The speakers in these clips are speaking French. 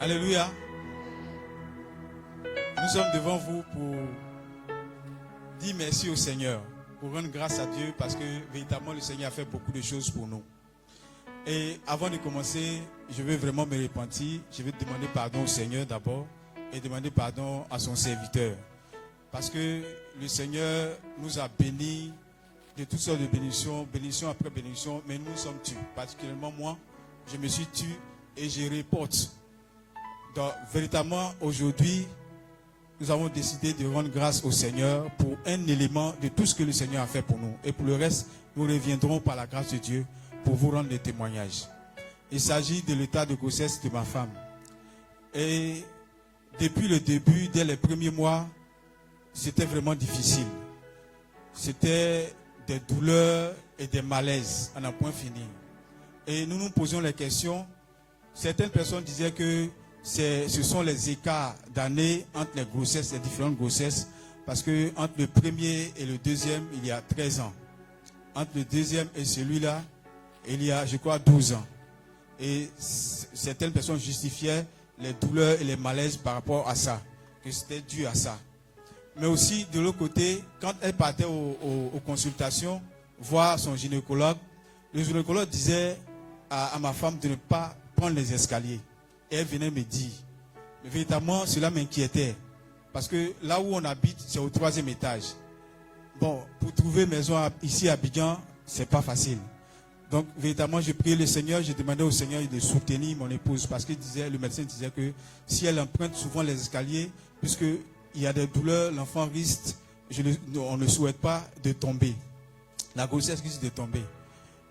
Alléluia. Nous sommes devant vous pour dire merci au Seigneur, pour rendre grâce à Dieu parce que véritablement le Seigneur a fait beaucoup de choses pour nous. Et avant de commencer, je veux vraiment me repentir. Je vais demander pardon au Seigneur d'abord et demander pardon à son serviteur. Parce que le Seigneur nous a bénis de toutes sortes de bénédictions, bénédiction après bénédiction, mais nous sommes tus. Particulièrement moi, je me suis tué et je reporte. Donc, véritablement, aujourd'hui, nous avons décidé de rendre grâce au Seigneur pour un élément de tout ce que le Seigneur a fait pour nous. Et pour le reste, nous reviendrons par la grâce de Dieu pour vous rendre des témoignages. Il s'agit de l'état de grossesse de ma femme. Et depuis le début, dès les premiers mois, c'était vraiment difficile. C'était des douleurs et des malaises à n'en point finir. Et nous nous posions les questions. Certaines personnes disaient que ce sont les écarts d'années entre les grossesses, les différentes grossesses, parce que entre le premier et le deuxième, il y a 13 ans. Entre le deuxième et celui-là, il y a, je crois, 12 ans. Et certaines personnes justifiaient les douleurs et les malaises par rapport à ça, que c'était dû à ça. Mais aussi, de l'autre côté, quand elle partait aux consultations, voir son gynécologue, le gynécologue disait à ma femme de ne pas prendre les escaliers. Et elle venait me dire. Mais véritablement, cela m'inquiétait. Parce que là où on habite, c'est au 3e étage. Bon, pour trouver maison ici à Abidjan, c'est pas facile. Donc, véritablement, j'ai prié le Seigneur, j'ai demandé au Seigneur de soutenir mon épouse. Parce que le médecin disait que si elle emprunte souvent les escaliers, puisqu'il y a des douleurs, l'enfant risque, on ne souhaite pas de tomber. La grossesse risque de tomber.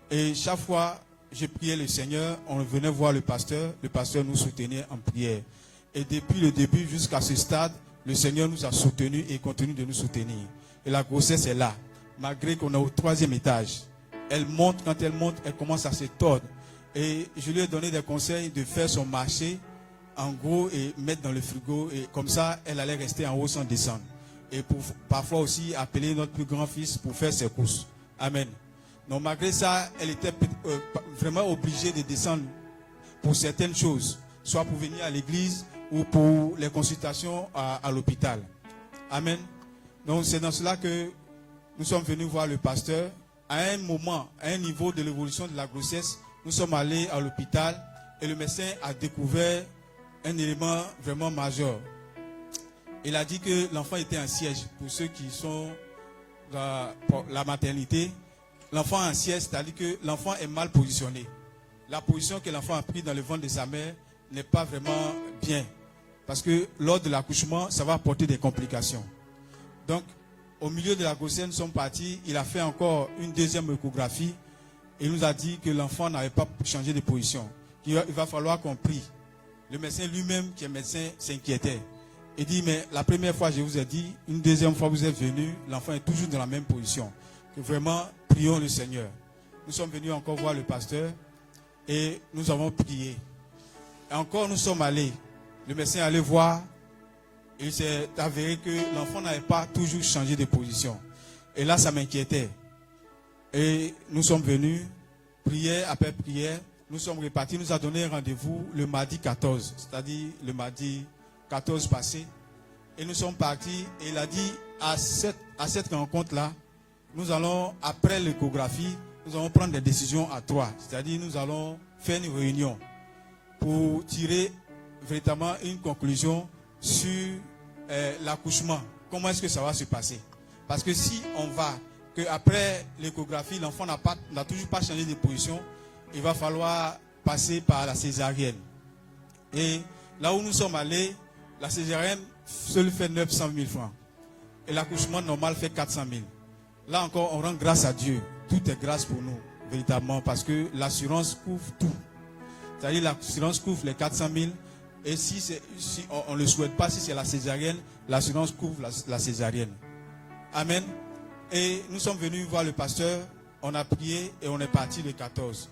Et chaque fois, j'ai prié le Seigneur, on venait voir le pasteur nous soutenait en prière. Et depuis le début jusqu'à ce stade, le Seigneur nous a soutenus et continue de nous soutenir. Et la grossesse est là, malgré qu'on est au 3e étage. Elle monte, quand elle monte, elle commence à se tordre. Et je lui ai donné des conseils de faire son marché, en gros, et mettre dans le frigo. Et comme ça, elle allait rester en haut sans descendre. Et parfois aussi appeler notre plus grand fils pour faire ses courses. Amen. Donc malgré ça, elle était vraiment obligée de descendre pour certaines choses, soit pour venir à l'église ou pour les consultations à l'hôpital. Amen. Donc c'est dans cela que nous sommes venus voir le pasteur. À un moment, à un niveau de l'évolution de la grossesse, nous sommes allés à l'hôpital et le médecin a découvert un élément vraiment majeur. Il a dit que l'enfant était en siège. Pour ceux qui sont dans la maternité, l'enfant en siège, c'est-à-dire que l'enfant est mal positionné. La position que l'enfant a prise dans le ventre de sa mère n'est pas vraiment bien. Parce que lors de l'accouchement, ça va apporter des complications. Donc, au milieu de la grossesse, nous sommes partis. Il a fait encore une deuxième échographie. Et il nous a dit que l'enfant n'avait pas changé de position. Il va falloir qu'on prie. Le médecin lui-même, qui est médecin, s'inquiétait. Il dit, mais la première fois, je vous ai dit, une deuxième fois, vous êtes venu, l'enfant est toujours dans la même position. Que vraiment, prions le Seigneur. Nous sommes venus encore voir le pasteur et nous avons prié. Et encore nous sommes allés. Le médecin est allé voir. Et il s'est avéré que l'enfant n'avait pas toujours changé de position. Et là, ça m'inquiétait. Et nous sommes venus, prière après prière. Nous sommes repartis. Nous a donné un rendez-vous le mardi 14, c'est-à-dire le mardi 14 passé. Et nous sommes partis. Et il a dit, à cette rencontre-là, nous allons, après l'échographie, nous allons prendre des décisions à 3. C'est-à-dire, nous allons faire une réunion pour tirer véritablement une conclusion sur l'accouchement. Comment est-ce que ça va se passer? Parce que si on va, qu'après l'échographie, l'enfant n'a toujours pas changé de position, il va falloir passer par la césarienne. Et là où nous sommes allés, la césarienne seule fait 900 000 francs. Et l'accouchement normal fait 400 000. Là encore, on rend grâce à Dieu. Tout est grâce pour nous, véritablement, parce que l'assurance couvre tout. C'est-à-dire l'assurance couvre les 400 000. Et si on ne le souhaite pas, si c'est la césarienne, l'assurance couvre la césarienne. Amen. Et nous sommes venus voir le pasteur, on a prié et on est parti le 14.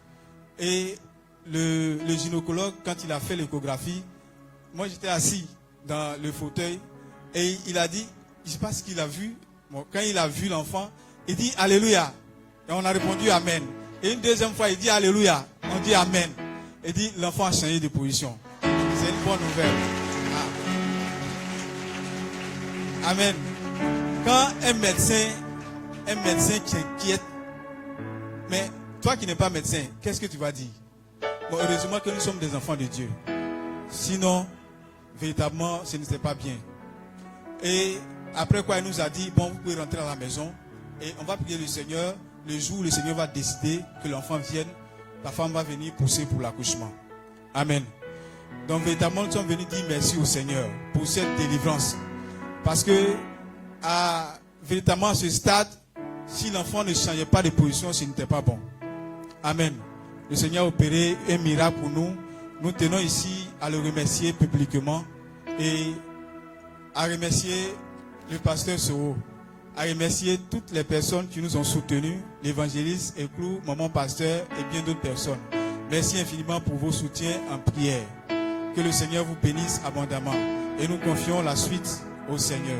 Et le gynécologue, quand il a fait l'échographie, moi j'étais assis dans le fauteuil et il a dit, je ne sais pas ce qu'il a vu. Bon, quand il a vu l'enfant, il dit Alléluia. Et on a répondu Amen. Et une deuxième fois, il dit Alléluia. On dit Amen. Il dit l'enfant a changé de position. C'est C'est une bonne nouvelle. Ah. Amen. Quand un médecin qui inquiète, mais toi qui n'es pas médecin, qu'est-ce que tu vas dire? Bon, heureusement que nous sommes des enfants de Dieu. Sinon, véritablement, ce n'était pas bien. Et après quoi, il nous a dit, bon, vous pouvez rentrer à la maison et on va prier le Seigneur. Le jour où le Seigneur va décider que l'enfant vienne, la femme va venir pousser pour l'accouchement. Amen. Donc, véritablement, nous sommes venus dire merci au Seigneur pour cette délivrance. Parce que, véritablement, à ce stade, si l'enfant ne changeait pas de position, ce n'était pas bon. Amen. Le Seigneur a opéré un miracle pour nous. Nous tenons ici à le remercier publiquement et à remercier le pasteur Soro, à remercier toutes les personnes qui nous ont soutenus, l'évangéliste, Éclou, maman pasteur et bien d'autres personnes. Merci infiniment pour vos soutiens en prière. Que le Seigneur vous bénisse abondamment et nous confions la suite au Seigneur.